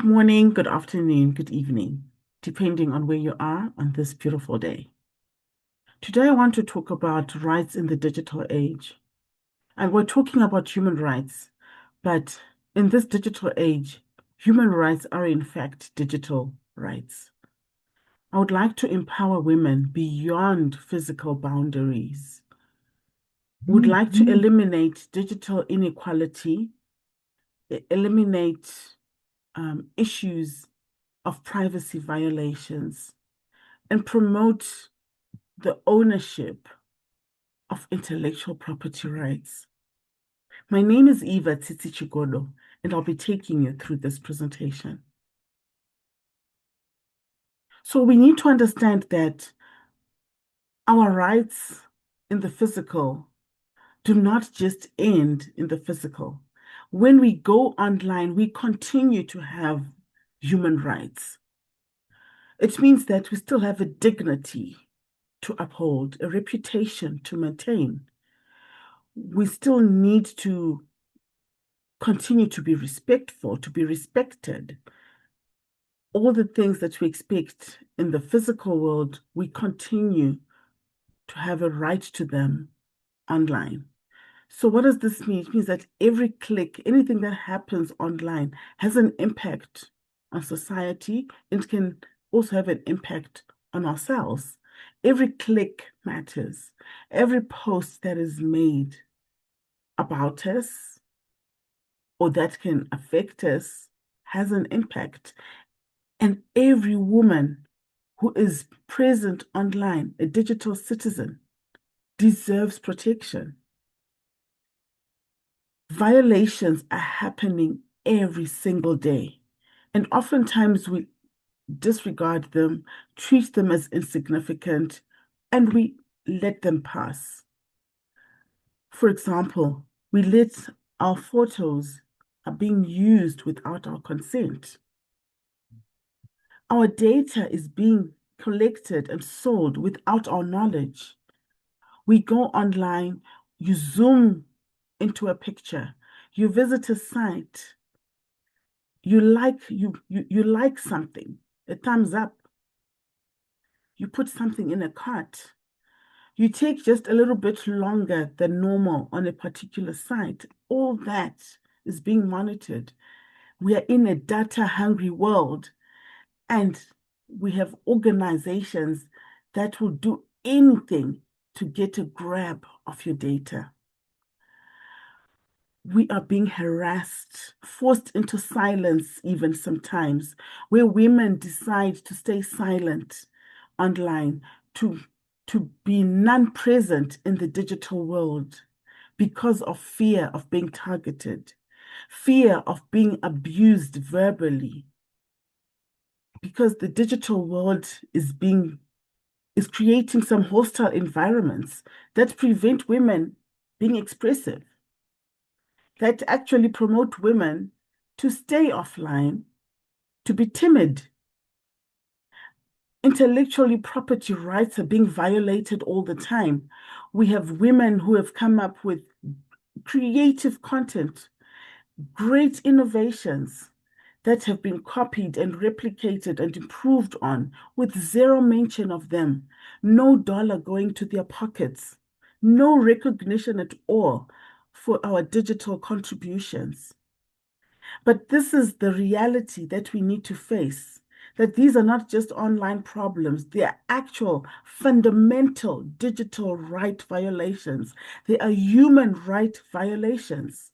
Good morning, good afternoon, good evening, depending on where you are on this beautiful day. Today, I want to talk about rights in the digital age. And we're talking about human rights, but in this digital age, human rights are in fact digital rights. I would like to empower women beyond physical boundaries. Would like to eliminate digital inequality, eliminate issues of privacy violations, and promote the ownership of intellectual property rights. My name is Eva Tsitsi Chigodo, and I'll be taking you through this presentation. So we need to understand that our rights in the physical do not just end in the physical. When we go online, we continue to have human rights. It means that we still have a dignity to uphold, a reputation to maintain. We still need to continue to be respectful, to be respected. All the things that we expect in the physical world, we continue to have a right to them online. So what does this mean? It means that every click, anything that happens online has an impact on society. It can also have an impact on ourselves. Every click matters. Every post that is made about us or that can affect us has an impact. And every woman who is present online, a digital citizen, deserves protection. Violations are happening every single day. And oftentimes we disregard them, treat them as insignificant, and we let them pass. For example, we let our photos are being used without our consent. Our data is being collected and sold without our knowledge. We go online, you zoom into a picture, you visit a site, you like something, a thumbs up, you put something in a cart, you take just a little bit longer than normal on a particular site. All that is being monitored. We are in a data-hungry world, and we have organizations that will do anything to get a grab of your data. We are being harassed, forced into silence even sometimes, where women decide to stay silent online, to be non-present in the digital world because of fear of being targeted, fear of being abused verbally, because the digital world is creating some hostile environments that prevent women being expressive, that actually promote women to stay offline, to be timid. Intellectual property rights are being violated all the time. We have women who have come up with creative content, great innovations that have been copied and replicated and improved on with zero mention of them, no dollar going to their pockets, no recognition at all for our digital contributions. But this is the reality that we need to face, that these are not just online problems, they are actual fundamental digital right violations. They are human right violations.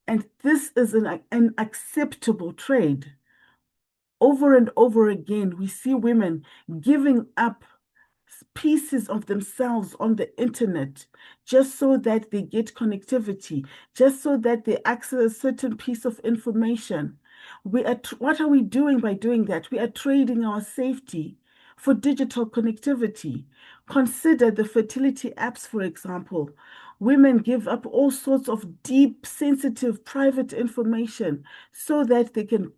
And this is an unacceptable trade. Over and over again, we see women giving up pieces of themselves on the internet just so that they get connectivity, just so that they access a certain piece of information. What are we doing by doing that? We are trading our safety for digital connectivity. Consider the fertility apps, for example. Women give up all sorts of deep, sensitive, private information so that they can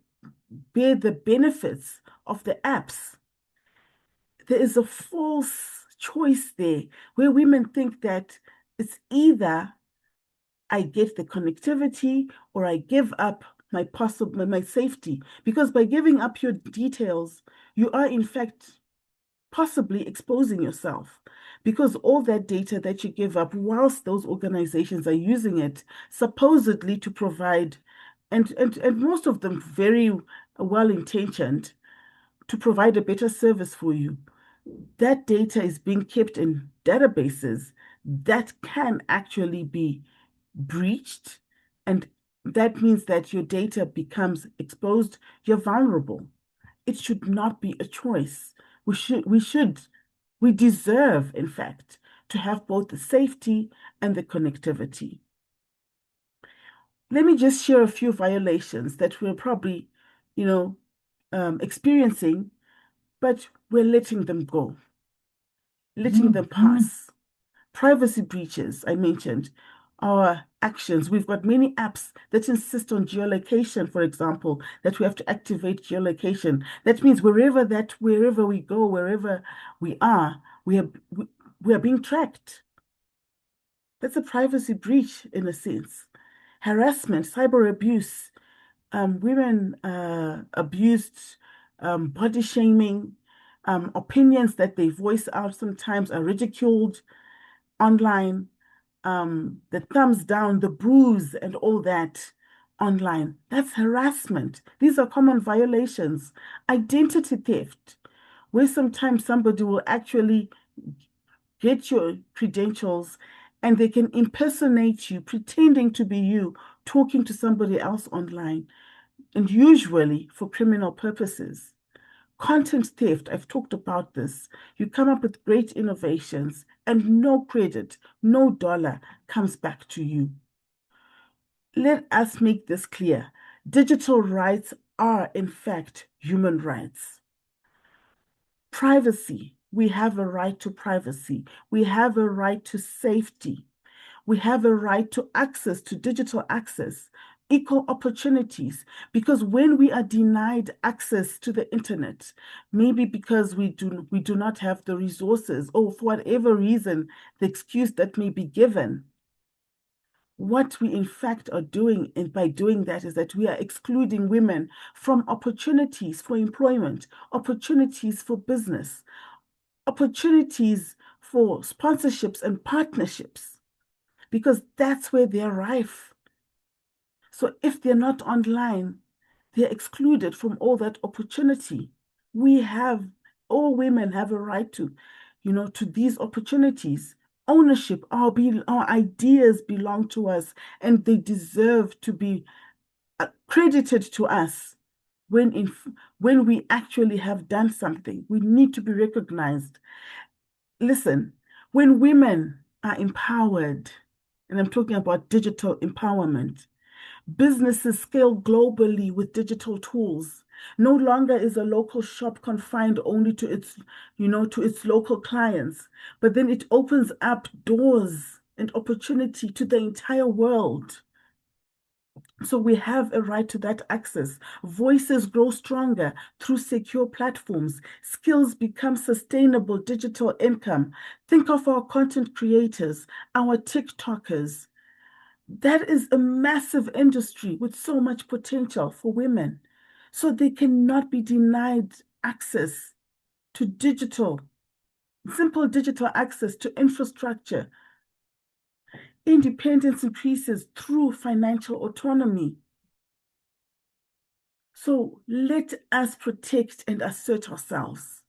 bear the benefits of the apps. There is a false choice there where women think that it's either I get the connectivity or I give up my safety. Because by giving up your details, you are in fact possibly exposing yourself. Because all that data that you give up, whilst those organizations are using it supposedly to provide, and most of them very well intentioned, to provide a better service for you, that data is being kept in databases that can actually be breached. And that means that your data becomes exposed, you're vulnerable. It should not be a choice. We deserve, in fact, to have both the safety and the connectivity. Let me just share a few violations that we're probably, you know, experiencing, but we're letting them go, letting them pass. Privacy breaches, I mentioned, our actions. We've got many apps that insist on geolocation, for example, that we have to activate geolocation. That means wherever we go, wherever we are, we are being tracked. That's a privacy breach in a sense. Harassment, cyber abuse, women abused, body shaming, opinions that they voice out sometimes are ridiculed online, the thumbs down, the bruise, and all that online. That's harassment. These are common violations. Identity theft, where sometimes somebody will actually get your credentials and they can impersonate you, pretending to be you, talking to somebody else online, and usually for criminal purposes. Content theft, I've talked about this. You come up with great innovations and no credit, no dollar comes back to you. Let us make this clear. Digital rights are, in fact, human rights. Privacy, we have a right to privacy. We have a right to safety. We have a right to access, to digital access, equal opportunities. Because when we are denied access to the internet, maybe because we do not have the resources, or for whatever reason, the excuse that may be given, what we in fact are doing, and by doing that, is that we are excluding women from opportunities for employment, opportunities for business, opportunities for sponsorships and partnerships, because that's where they're rife. So if they're not online, they're excluded from all that opportunity. All women have a right to, to these opportunities. Ownership, our ideas belong to us, and they deserve to be credited to us when we actually have done something. We need to be recognized. Listen, when women are empowered, and I'm talking about digital empowerment, businesses scale globally with digital tools. No longer is a local shop confined only to its local clients, but then it opens up doors and opportunity to the entire world. So we have a right to that access. Voices grow stronger through secure platforms. Skills become sustainable digital income. Think of our content creators, our TikTokers. That is a massive industry with so much potential for women. So they cannot be denied access to simple digital access to infrastructure. Independence increases through financial autonomy. So let us protect and assert ourselves.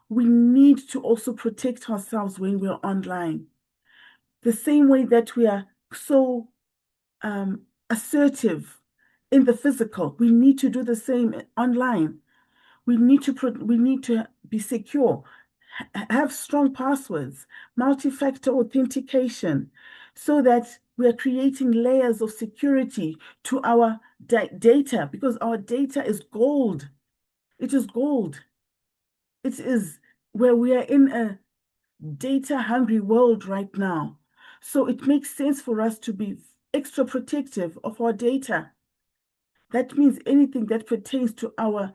We need to also protect ourselves when we're online. The same way that we are so assertive in the physical, we need to do the same online. We need to be secure, have strong passwords, multi-factor authentication, so that we are creating layers of security to our data, because our data is gold. It is gold. It is where we are in a data-hungry world right now. So it makes sense for us to be extra protective of our data. That means anything that pertains to our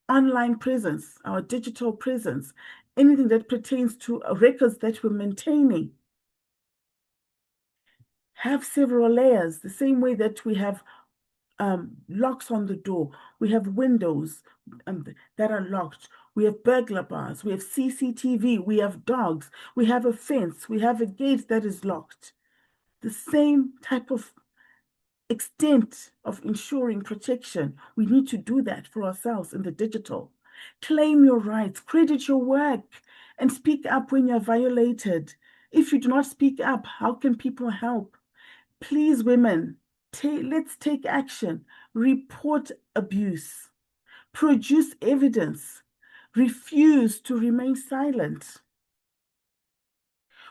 online presence, our digital presence, anything that pertains to records that we're maintaining, have several layers, the same way that we have locks on the door. We have windows that are locked. We have burglar bars. We have CCTV. We have dogs. We have a fence. We have a gate that is locked. The same type of extent of ensuring protection. We need to do that for ourselves in the digital. Claim your rights, credit your work, and speak up when you're violated. If you do not speak up, how can people help? Please, women, let's take action. Report abuse. Produce evidence. Refuse to remain silent.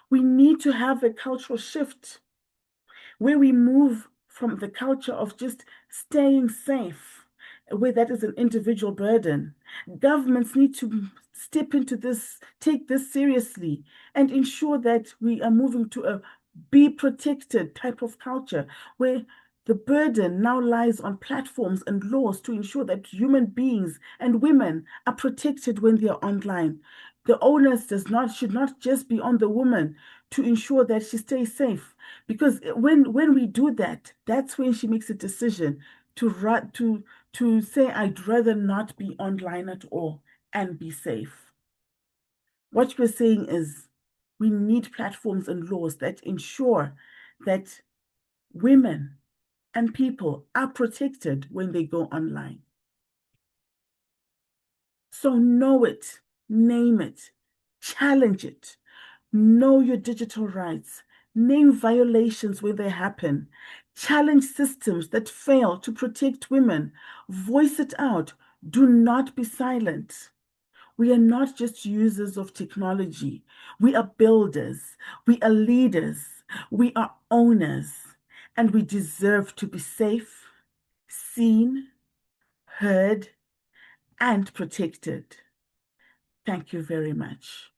We need to have a cultural shift where we move from the culture of just staying safe, where that is an individual burden. Governments need to step into this, take this seriously, and ensure that we are moving to a be protected type of culture where the burden now lies on platforms and laws to ensure that human beings and women are protected when they are online. The onus should not just be on the woman to ensure that she stays safe. Because when we do that, that's when she makes a decision to say, I'd rather not be online at all and be safe. What we're saying is we need platforms and laws that ensure that women and people are protected when they go online. So know it, name it, challenge it, know your digital rights, name violations where they happen, challenge systems that fail to protect women, voice it out, do not be silent. We are not just users of technology. We are builders. We are leaders. We are owners. And we deserve to be safe, seen, heard, and protected. Thank you very much.